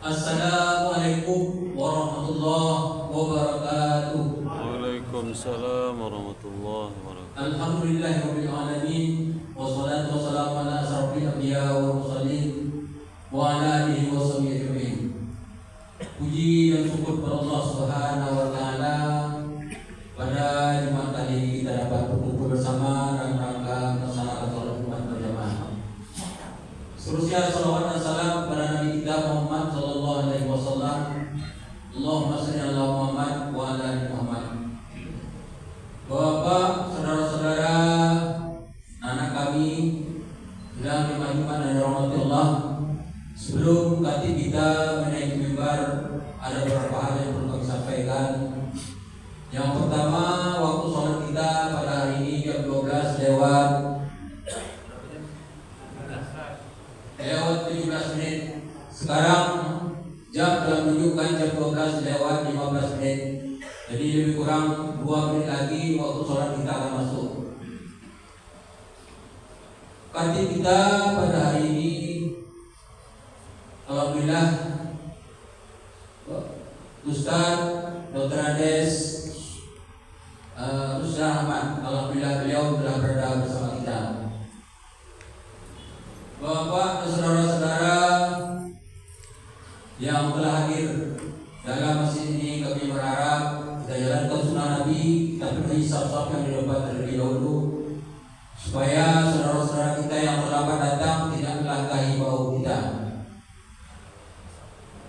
Assalamualaikum warahmatullahi wabarakatuh. Waalaikumsalam warahmatullahi wabarakatuh. Alhamdulillahirabbil alamin wassalatu wassalamu ala asyrofil anbiya wal mursalin wa ala alihi washabihi ajmain. Puji dan syukur kepada Allah Subhanahu wa taala pada Jumat kali ini kita dapat berkumpul bersama dalam rangka melaksanakan salat Jumat berjamaah. Seterusnya salawat dan salam kepada Nabi kita Muhammad sallallahu alaihi wasallam. Allahumma shalli ala Muhammad wa ala ali Muhammad. Bapak, saudara-saudara, anak kami yang dimahimkan dan dirahmati Allah, sebelum khatib kita menaiki mimbar, ada beberapa hal yang perlu kami sampaikan. Yang pertama, waktu sholat kita pada hari ini jam 12 lewat 17 menit. Sekarang jam telah menunjukkan jam 12 lewat 15 menit. Jadi lebih kurang 2 menit lagi waktu sholat kita akan masuk. Khatib kita pada hari ini alhamdulillah Ustaz Dr. Ades Ruslan Ahmad, alhamdulillah beliau telah berada bersama kita. Bapak dan saudara-saudara yang telah hadir dalam masjid ini, kami berharap kita jalankan sunnah Nabi, kita penuhi saf-saf yang di depan terlebih dahulu, supaya saudara-saudara kita yang terlambat datang tidak melangkahi bahu kita.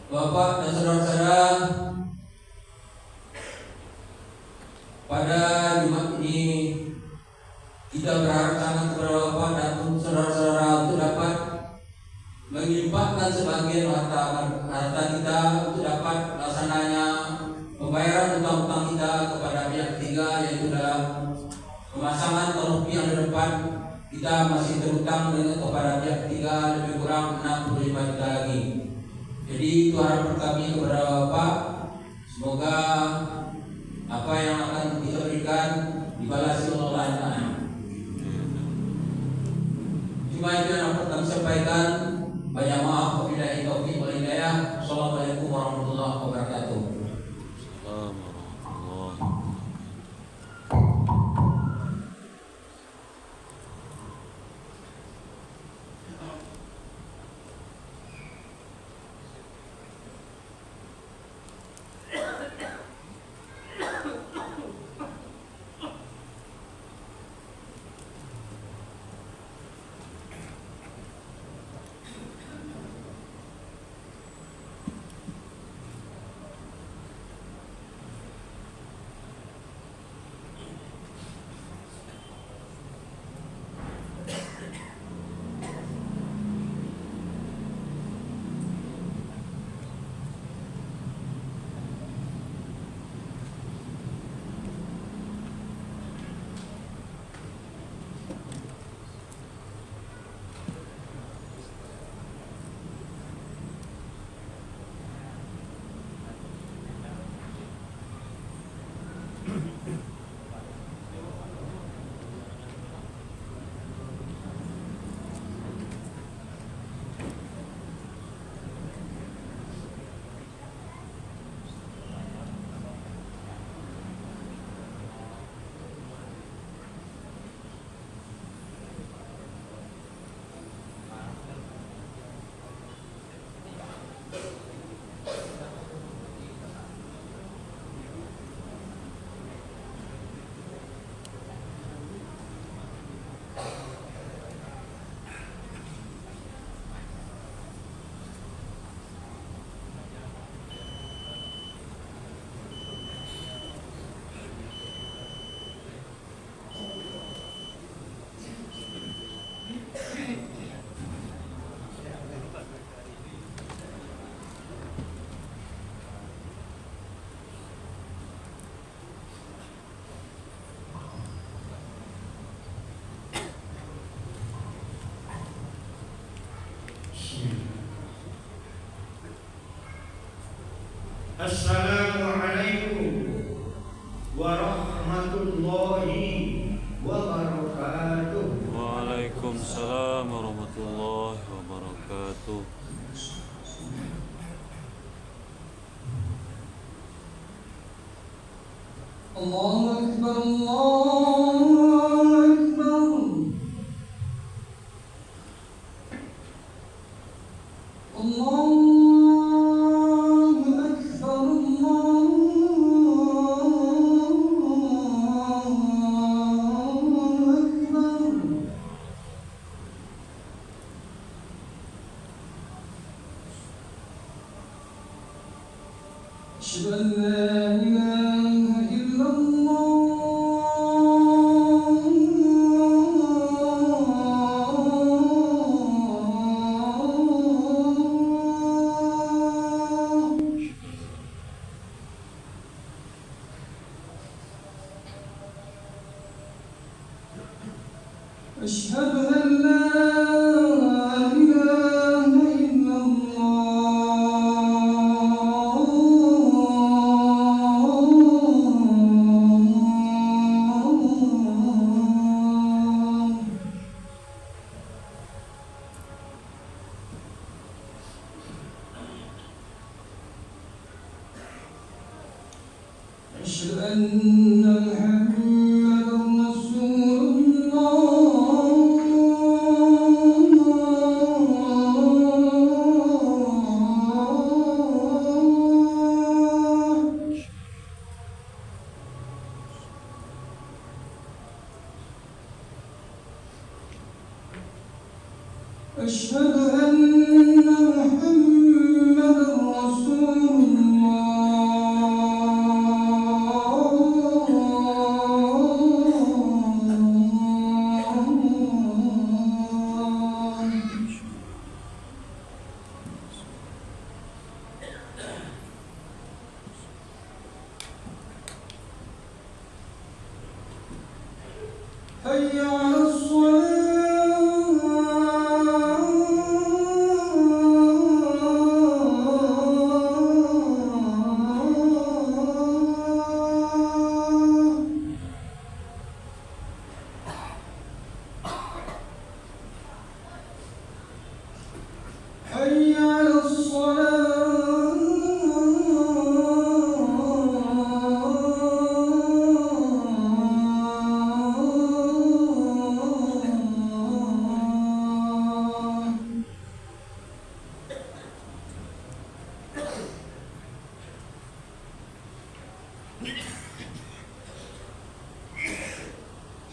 Bapak dan saudara-saudara, pada Jumat ini kita berharap sangat kepada Bapak dan saudara-saudara untuk dapat melimpahkan sebagian harta kita untuk dapat melaksanakannya pembayaran utang-utang kita kepada pihak ketiga, yaitu dalam pemasangan tonopi yang di depan kita masih terutang dengan kepada pihak ketiga lebih kurang 65 juta lagi. Jadi itu harapan kami kepada Bapak, semoga apa yang akan kita berikan dibalasi oleh Allah Ta'ala. Cuma itu yang dapat kami sampaikan. Banyak maaf, wabillahi taufiq wal hidayah. Assalamualaikum warahmatullahi wabarakatuh. Assalamualaikum warahmatullahi wabarakatuh. Waalaikumsalam warahmatullahi wabarakatuh. أشهد أن لا إله إلا الله. أشهد أن لا إله إلا الله. أشهد أن محمدا رسول الله. أشهد أن محمدا رسول الله. حي على الصلاة. حي على الصلاة.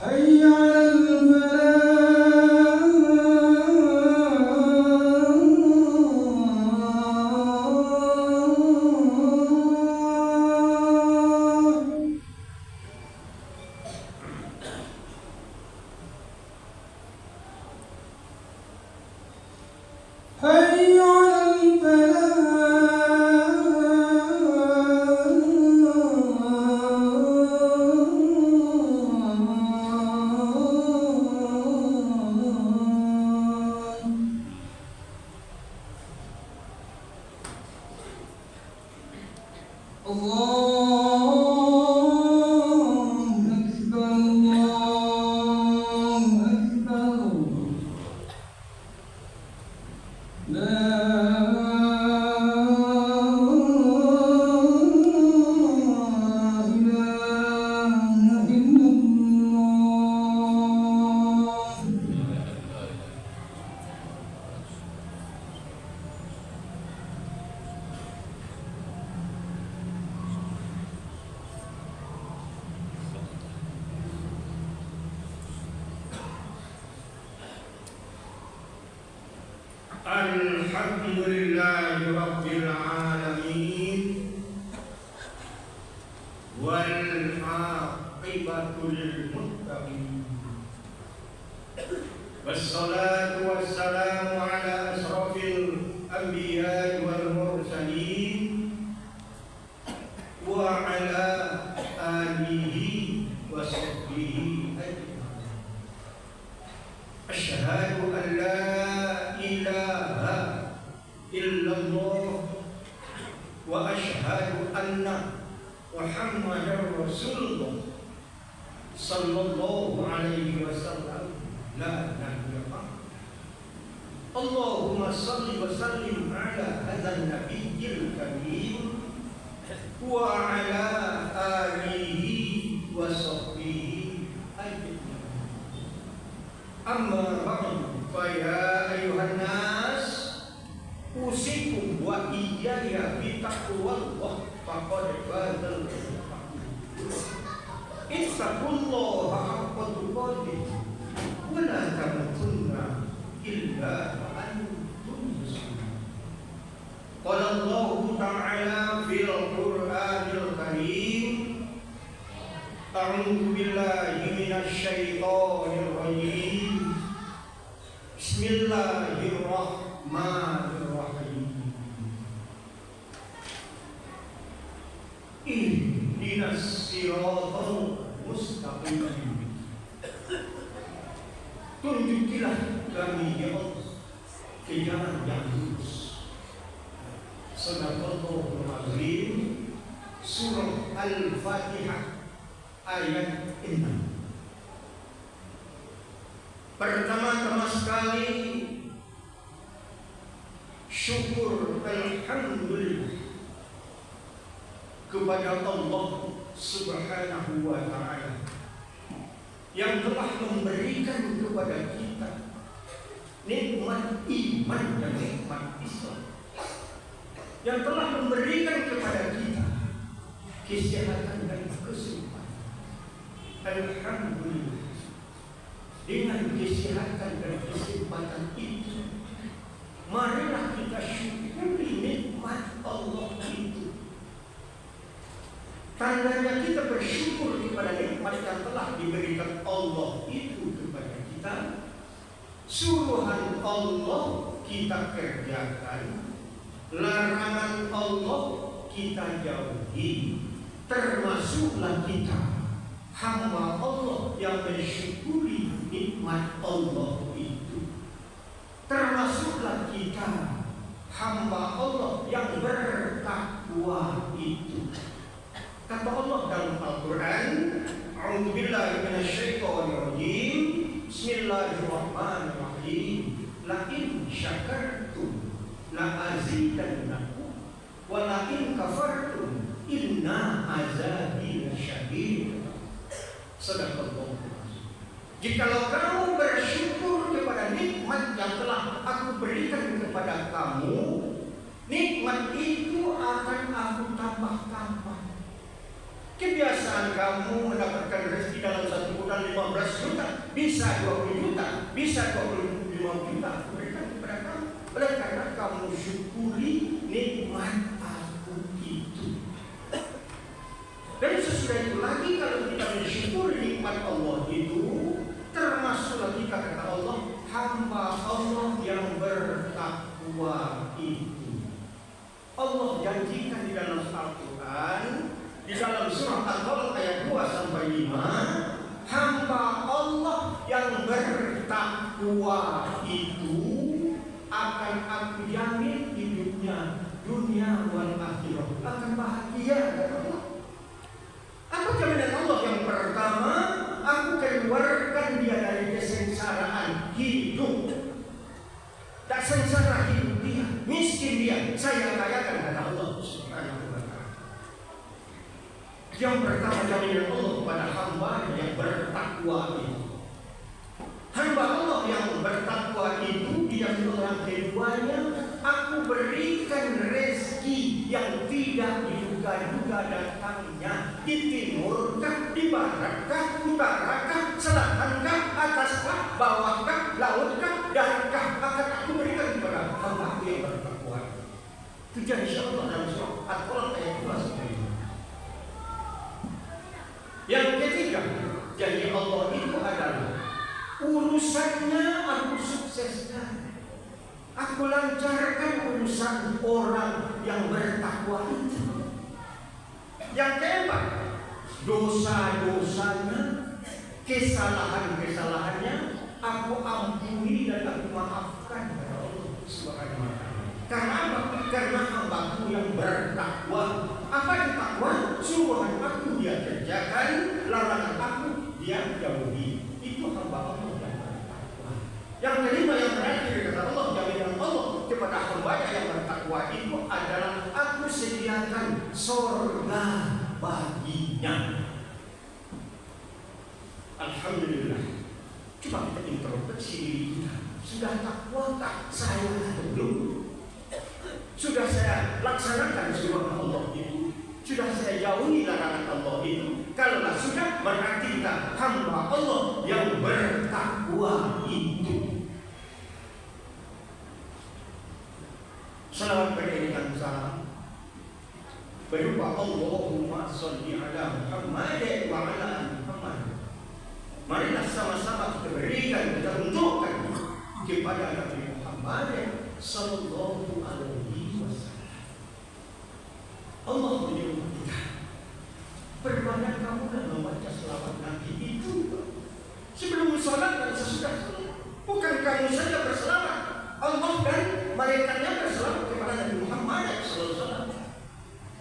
حي على الفلاح. حي على الفلاح. الله أكبر الله أكبر. لا إله إلا الله. الحمد لله رب العالمين والعاقبة للمتقين والصلاة والسلام على أشرف الأنبياء والمرسلين وعلى آله وصحبه أجمعين. أشهد أن لا إله إلا الله وأشهد أن محمدا رسول الله صلى الله عليه وسلم لا نبي بعده. اللهم صل وسلم على هذا النبي الكريم وعلى آله وصحبه أجمعين. أما بعد فيا أيها الناس أوصيكم وإياي بتقوى الله فقد فاز المتقون. اتقوا الله حق تقاته ولا تموتن إلا وأنتم مسلمون. قال الله تعالى في القرآن A'udzu billahi minasy syaithanir rajim. Bismillahirrahmanirrahim. Ihdinas siratal mustaqim. Tunjukilah kami ya Allah ke jalan yang lurus. Sadaqallahul azim. Surah Al-Fatihah ayat 6. Pertama-tama sekali syukur alhamdulillah kepada Allah Subhanahu wa ta'ala yang telah memberikan kepada kita nikmat iman dan nikmat Islam, yang telah memberikan kepada kita kesehatan dan keselamatan. Alhamdulillah, dengan kesehatan dan kesempatan itu, marilah kita syukuri nikmat Allah itu. Tandanya kita bersyukur kepada nikmat yang telah diberikan Allah itu kepada kita. Suruhan Allah kita kerjakan, larangan Allah kita jauhi. Termasuklah kita hamba Allah yang mensyukuri nikmat Allah itu. Termasuklah kita hamba Allah yang bertakwa itu. Kata Allah dalam Al-Quran, A'udzu billahi minasyaitonir rajim. Bismillahirrahmanirrahim. La in syakartum la azidannakum wa la in kafartum inna azabi lasyadid. Sadaqallahu. Jikalau kamu bersyukur kepada nikmat yang telah aku berikan kepada kamu, nikmat itu akan aku tambah-tambah. Kebiasaan kamu mendapatkan rezeki dalam satu bulan 15 juta, bisa 20 juta, bisa 25 juta aku berikan kepada kamu. Oleh karena kamu syukuri nikmat aku itu. Dan sesudah itu lagi, kalau kita mensyukuri nikmat Allah itu, termasuklah kita, kata Allah, hamba Allah yang bertakwa itu. Allah janjikan di dalam Al-Quran, di dalam surah Al-Qalam ayat 2-5, hamba Allah yang bertakwa itu akan aku jamin hidupnya dunia wal akhirah, akan bahagia, kata Allah. Apa jaminan Allah? Yang pertama, aku keluarkan dia dari kesengsaraan hidup. Tak sengsara hidup dia, miskin dia, saya kayakan, kata Allah Subhanahu wa ta'ala. Yang pertama, jaminan Allah kepada hamba yang bertakwa itu. Hamba Allah yang bertakwa itu dijamin orang keduanya, aku berikan rezeki yang tidak diduga-duga datangnya, di timurkah, di baratkah, utarakah, selatankah, ataskah, bawahkah, lautkah, daratkah, akan aku berikan kepada hamba yang bertakwa. Itu janji Allah dalam surah Al-Qalam ayat 2. Yang ketiga, janji Allah itu adalah urusannya aku sukseskan, aku lancarkan urusan orang yang bertakwa itu. Yang keempat, dosa-dosanya, kesalahan-kesalahannya aku ampuni dan aku maafkan, kepada Allah Subhanahu wa ta'ala. Karena apa? Karena hambaku yang bertakwa. Apa yang takwa? Suruhan aku dia kerjakan, larangan aku dia jauhi. Itu hamba Allah yang bertakwa. Yang kelima, yang terakhir, kata Allah, jaminan Allah kepada hamba yang bertakwa itu adalah aku sediakan surga baginya. Alhamdulillah. Coba kita introspeksi diri kita. Sudah takwakah saya atau belum? Sudah saya laksanakan suruhan Allah itu? Sudah saya jauhi larangan Allah itu? Kalaulah sudah, berarti kita hamba Allah yang bertakwa itu. Salawat berikan salam berupa Allahumma sholli ala Muhammad wa ala Marilah sama-sama kita berikan, kita untukkan kepada Nabi Muhammad sallallahu alaihi wasallam. Allah menyuruh kita berbanyak kamu dan membaca selawat Nabi itu sebelum sholat dan sesudah sholat. Bukan kamu saja berselawat, Allah dan malaikatnya berselawat kepada Nabi Muhammad sallallahu alaihi wasallam.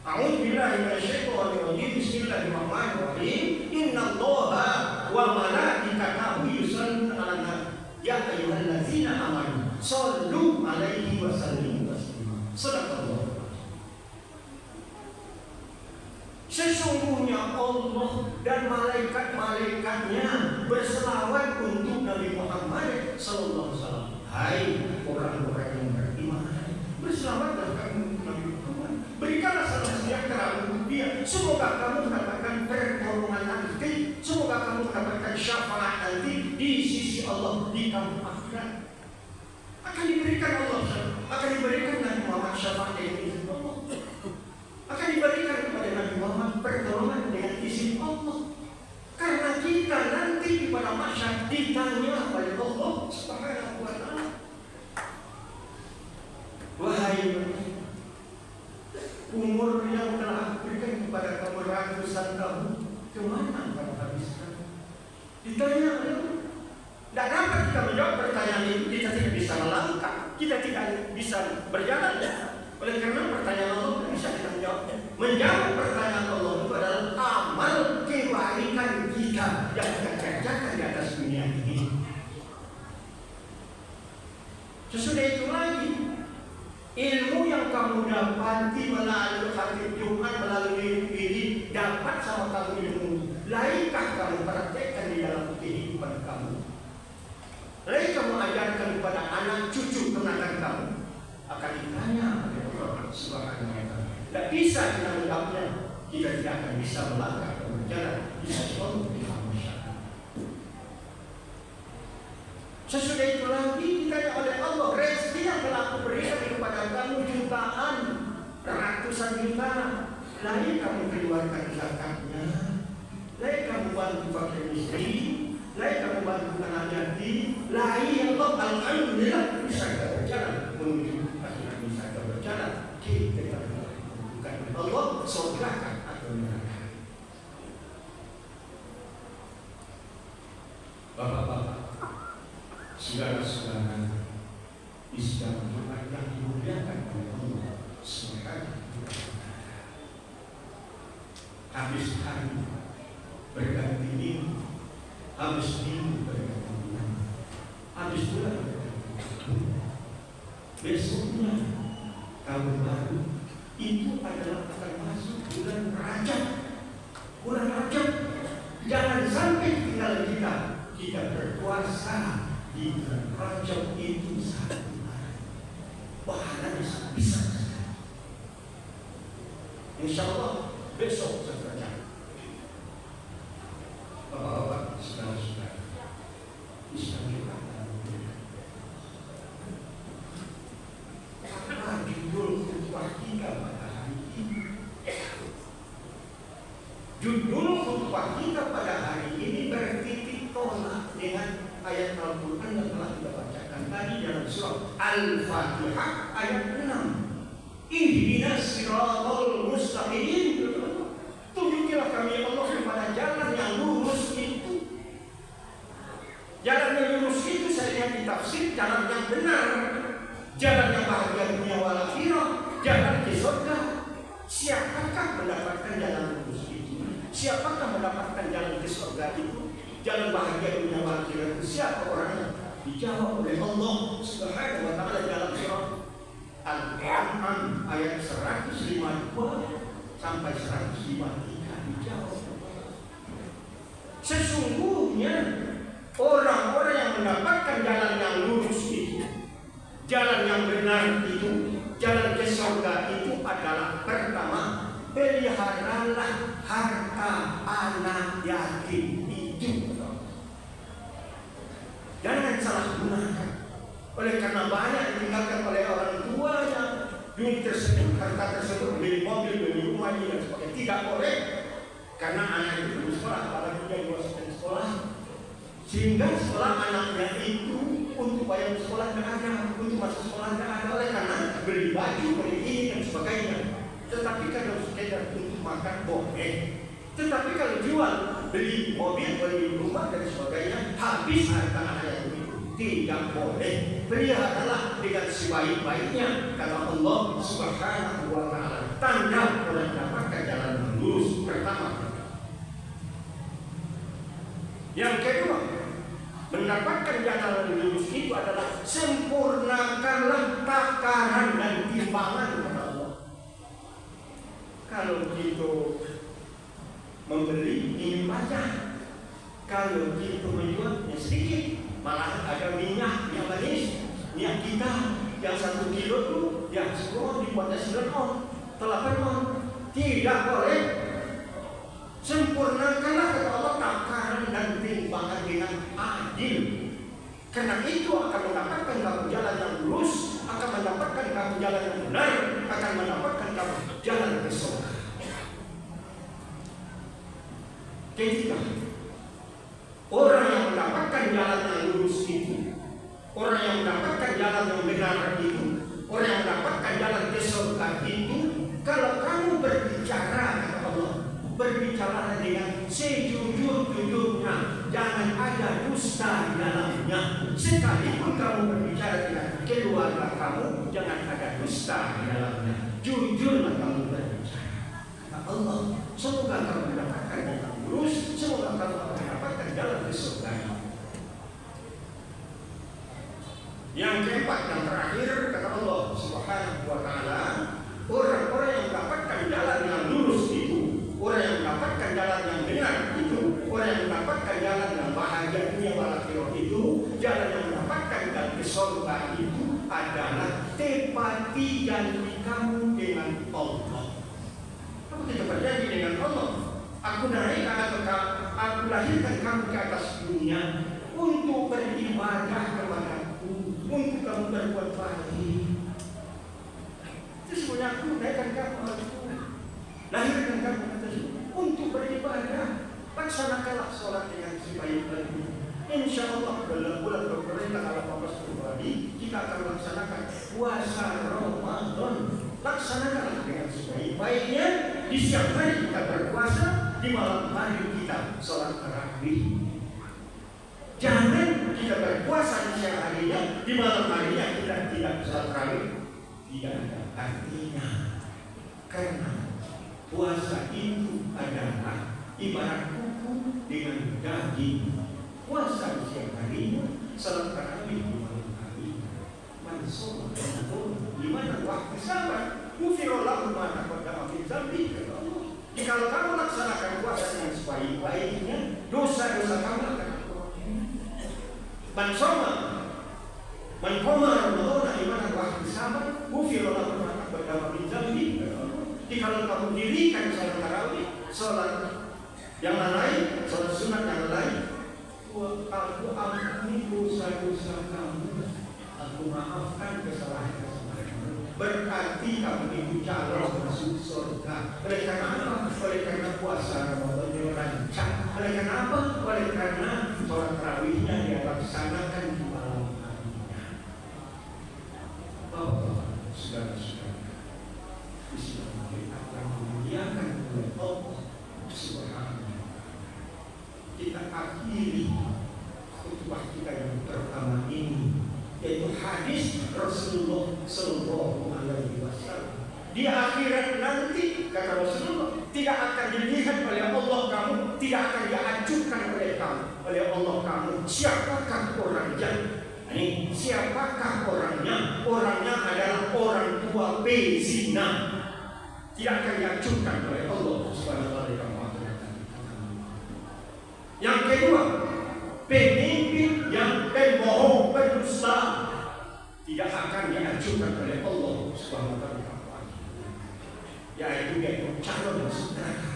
A'udzubillahi minasyaitonir rajim. Bismillahirrahmanirrahim. Innallaha wa malaikatahu yusholluna 'alan nabi. Ya ayyuhallazina amanu shollu 'alaihi wa sallimu taslima. Shadaqallah. Sesungguhnya Allah dan malaikat-malaikatnya berselawat untuk Nabi Muhammad sallallahu alaihi wasallam. Hai orang-orang yang beriman, berselawatlah kamu untuk Nabi Muhammad. Berikanlah salam sejahtera untuk dia. Semoga kamu mendapatkan pertolongan nanti. Semoga kamu mendapatkan syafaat nanti di sisi Allah di kampung akhirat. Akan diberikan Allah, akan diberikan Nabi Muhammad syafaat dari Allah. Akan diberikan kepada Nabi Muhammad pertolongan dengan izin Allah. Karena kita nanti pada masyarakat ditanya oleh Allah Subhanahu wa ta'ala. Wahai umur yang telah berikan kepada kamu ratusan tahun, kemana kamu habiskan? Ditanya oleh Allah. Tidak dapat kita menjawab pertanyaan itu, kita tidak bisa melangkah, kita tidak bisa berjalan. Oleh karena pertanyaan Allah tidak bisa kita menjawabnya. Menjawab pertanyaan Allah itu adalah amal kebaikan kita yang kita kerjakan di atas dunia ini. Sesudah itu lagi, ilmu yang kamu dapati melalui khatib Jumat, melalui ini dapat sama kamu ilmu. Laikah kamu praktekkan di dalam kehidupan kamu? Lain kamu ajarkan kepada anak cucu kenakan kamu? Akan ditanya oleh Allah Subhanahu wa ta'ala. Tidak bisa kita menjawabnya. Kita tidak akan bisa melangkah dan berjalan di sesuatu di masyarakat. Sesudah itu lagi ditanya oleh Allah, rezeki yang telah aku berikan kepada kamu jutaan, ratusan juta, lain kamu keluarkan zakatnya, lain kamu bantu fakir miskin, lain kamu bantu anak yatim, lain Allah alhamdulillah bisa berjalan menuju akhirat, bisa berjalan kita bukan Allah surgakan atau neraka. Bapak-bapak, saudara-saudara Islam yang dimuliakan oleh Allah Subhanahu wa ta'ala. Habis hari berganti minggu, habis minggu berganti bulan, habis bulan berganti tahun. Besoknya tahun baru itu adalah akan masuk bulan Rajab. Bulan Rajab, jangan sampai tinggal kita berpuasa di bulan Rajab itu satu hari. Pahalanya bisa. Insya Allah besok seterusnya. Bapak-bapak, saudara-saudara, Islam juga apa judul khutbah kita pada hari ini? Judul khutbah kita pada hari ini bertitik tolak dengan ayat Al-Quran yang telah kita bacakan tadi dalam surah Al-Fatihah ayat 6. Ihdinas siratal mustaqim. Tunjukilah kami Allah kepada jalan yang lurus itu. Jalan yang lurus itu saya lihat di tafsir jalan yang benar, jalan yang bahagia dunia wal akhirah, jalan ke surga. Siapakah mendapatkan jalan lurus itu? Siapakah mendapatkan jalan ke surga itu? Jalan bahagia dunia wal akhirah itu siapa orangnya? Dijawab oleh Allah Subhanahu wa ta'ala dalam surah Al-An'am ayat 152 sampai 153 dijawab. Sesungguhnya orang-orang yang mendapatkan jalan yang lurus itu, jalan yang benar itu, jalan ke surga itu adalah pertama, peliharalah harta anak yatim itu. Jangan salah gunakan. Oleh karena banyak ditinggalkan oleh orang tuanya, duit tersebut, harta tersebut, beli mobil, beli rumah, dan sebagainya. Tidak boleh, karena anak itu belum sekolah, apalagi dia masuk sekolah. Sehingga sekolah anaknya itu untuk bayar sekolah tidak ada, untuk masuk sekolah tidak ada, oleh karena beli baju, beli ini dan sebagainya. Tetapi kalau sekedar untuk makan boleh. Tetapi kalau jual, beli mobil, beli rumah dan sebagainya, habis harta anak itu tidak boleh. Peliharalah dengan sebaik-baiknya. Karena Allah Subhanahu wa Ta'ala tanda orang dapatkan jalan yang lurus pertama. Yang kedua, mendapatkan jalan yang lurus itu adalah sempurnakanlah takaran dan timbangan kepada Allah. Kalau kita membeli ingin banyak, kalau kita menjual yang sedikit, malah ada minyak yang manis, minyak kita yang 1 kilo itu yang 10 dibuatnya 9 on, 8 on. Tidak boleh. Sempurnakanlah kepada Allah takaran dan timbangan dengan adil. Karena itu akan mendapatkan kamu jalan yang lurus, akan mendapatkan kamu jalan yang benar, akan mendapatkan kamu jalan ke surga. Ketiga, orang yang mendapatkan jalan yang lurus itu, orang yang mendapatkan jalan yang benar itu, orang yang mendapatkan jalan ke surga itu, kalau kamu berbicara kepada Allah, berbicara dengan sejujur-jujurnya, jangan ada dusta di dalamnya. Sekalipun kamu berbicara dengan keluarga kamu, jangan ada dusta di dalamnya. Jujurlah kamu berbicara. Allah, semoga kamu mendapatkan jalan lurus, semoga kamu mendapatkan jalan ke surga. Yang keempat, yang terakhir, kata Allah Subhanahu wa Ta'ala, orang-orang yang mendapatkan jalan yang lurus itu, orang yang mendapatkan jalan yang benar itu, orang yang mendapatkan jalan yang bahagia dunia wal akhirah itu, jalan yang mendapatkan jalan ke surga itu adalah tepati janji kamu dengan Allah. Kamu kita berjanji dengan Allah, aku aku lahirkan kamu ke atas dunia untuk beribadah kepadaku, untuk kamu berbuat baik. Sesungguhnya aku naikkan kamu, lahirkan kamu ke atas dunia untuk beribadah. Laksanakanlah sholat dengan sebaik-baiknya. Insya Allah dalam bulan berperintah Allah pribadi, kita akan melaksanakan puasa Ramadan. Laksanakanlah dengan sebaik-baiknya. Di siang hari kita berpuasa, di malam hari kita sholat tarawih. Jangan kita berpuasa di siang harinya, di malam harinya kita tidak sholat tarawih. Tidak ada artinya. Karena puasa itu adalah ibarat kuku dengan daging. Puasa di siang harinya, sholat tarawih di malam harinya. Mansur di mana waktu sabar, mufirullah mana pada akhir zambi. Jika kamu laksanakan puasa dengan sebaik-baiknya, dosa-dosa kamu akan mansoma, manhoma Ramadan di mana waktu sabar, mufirullah mana pada akhir zambi. Jika kamu dirikan sholat tarawih, sholat yang lain, sholat sunat yang lain, aku ampuni dosa-dosa kamu, aku maafkan kesalahan-kesalahan. Berarti kamu itu calon masuk surga. Oleh karena apa? Oleh karena puasa Ramadan dirancang. Oleh karena apa? Oleh karena sholat tarawihnya dilaksanakan di malam harinya. Bapak, saudara-saudara, Islam akan memuliakan oleh Allah Subhanahu. Kita akhiri khutbah kita yang pertama ini, yaitu hadis Rasulullah Sallallahu Alaihi Wasallam. Di akhirat nanti, kata Rasulullah, tidak akan dilihat oleh Allah kamu, tidak akan diajukan oleh kamu, oleh Allah kamu. Siapakah orangnya? Ini siapakah orangnya? Orangnya adalah orang tua pezina. Tidak akan diajukan oleh Allah Subhanahu Wa Taala. Yang kedua, pemimpin yang pembohong, pendusta, tidak akan diajukan oleh Allah Subhanahu wa Ta'ala, yaitu calon masuk neraka.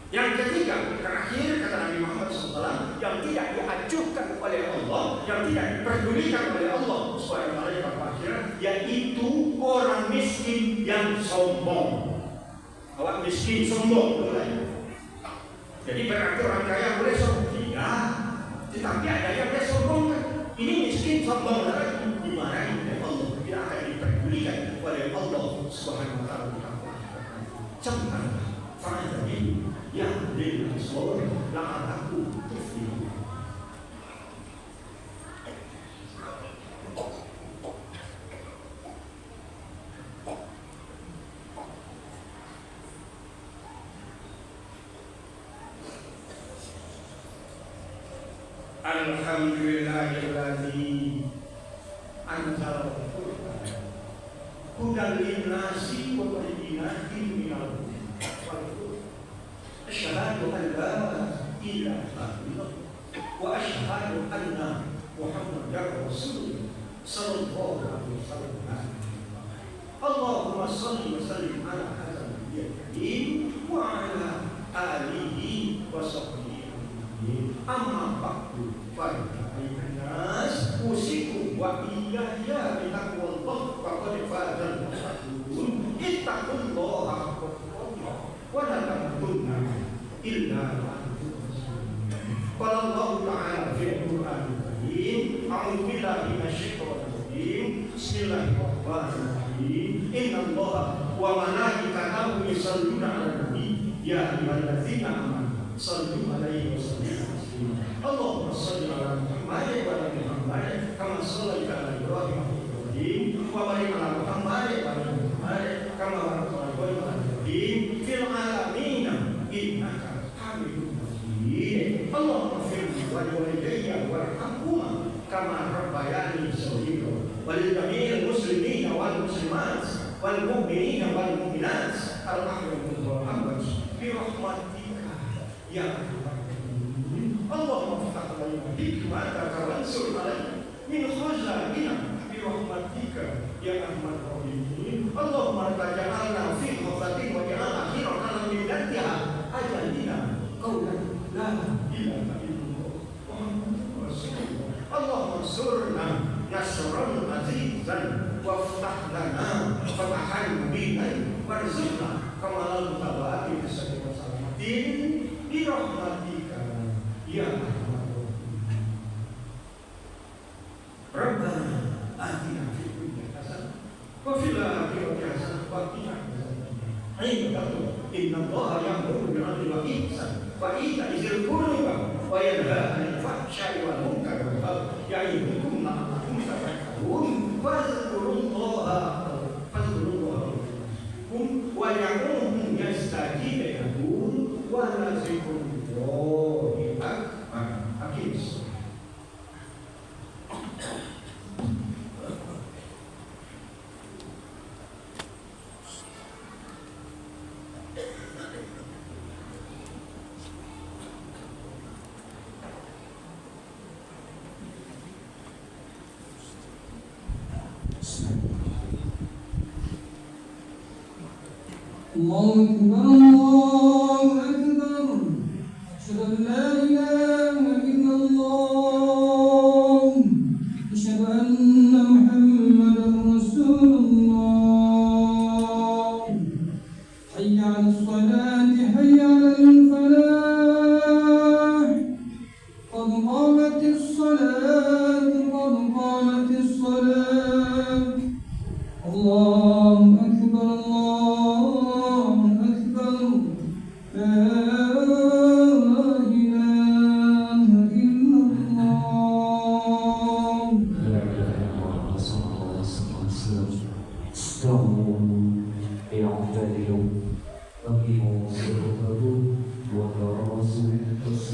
Yang ketiga, terakhir kata Nabi Muhammad SAW, yang tidak diajukan oleh Allah, yang tidak diperdulikan oleh Allah Subhanahu wa Ta'ala, yaitu orang miskin yang sombong. Orang miskin sombong, boleh. Jadi berarti orang kaya boleh sombong? Tidak. Tetapi ada yang dia sombongkan. Ini miskin sombong lagi, dimarahi oleh Allah, tidak akan diperdulikan oleh Allah Subhanahu wa taala. Camkanlah faedah ini yang lil aswar la'alakum tuflihun. Alhamdulillahilladzi anzala al-Qur'an hudan lin-nasi wa bayyinatin minal huda wal furqan. Asyhadu an la ilaha illallah wa asyhadu anna Muhammadar Rasulullah sallallahu alaihi wasallam. Allahumma shalli wa sallim ala hadzal nabiyil karim wa ala alihi wa sahbihi. Amma ba'du fa ayuhannas usikum wa iyaya bitaqwallah faqad fazal muttaqun ittaqullaha haqqa tuqatih wa la tamutunna illa wa antum muslimun. Qala Allah ta'ala fil Qur'anil Karim, a'udzu billahi minasyaitonir rajim. Bismillahirrahmanirrahim. Innallaha wa malaikatahu yusholluna 'alan nabi ya ayyuhalladzina amanu shallu 'alaihi wa sallimu taslima. Allahumma shalli 'ala Muhammad wa ala Muhammad kama shallaita 'ala Ibrahim wa Ibrahim wa barik 'ala Muhammad wa ala Muhammad kama barakta 'ala Ibrahim wa Ibrahim fil 'alamin innaka Hamidum Majid. Allahumma firli wa liwalidayya warhamhuma kama rabbayani shaghira wa lil jami'il muslimin wal muslimat wal mu'minin wal mu'minat al-ahya'i wal amwat bi rahmatika ya Allahumma ftah alaina hikmataka wansur alaina min khazaina bi rahmatika ya arhamar rahimin. Allahumma taj'alna fi khawfatin wa ja'al akhirana min dantiha ajalina qawlan la ilaha illallah Muhammadur Rasulullah. Allahumma surna nasran azizan waftah lana fatahan mubinan warzuqna kamalan tabaati bisari wa salamatin bi rahmatika ya Rahman. Rabbana atina fid dunya hasanah wa fil akhirati hasanah wa qina adzabannar. Innallaha ya'muru bil 'adli wal ihsan wa ita'i dzil qurba wa yanha 'anil fahsya'i wal munkari wal baghi ya'idukum la'allakum tadhakkarun. Fadhkurullaha wa ya'muru yastajib lakum wa la zikrullahi akbar. Akis. Allahu Akbar, Allahu Akbar. Asyhadu an la ilaha illallah. Asyhadu anna Muhammadar Rasulullah. Hayya 'alas salati, hayya 'alal falah. Qad qamatis salat, qad qamatis salat. Allahu Akbar, Allahu Akbar. La ilaha illallah. استووا اعتدلوا أقيموا صلاتكم وتواصوا بالصبر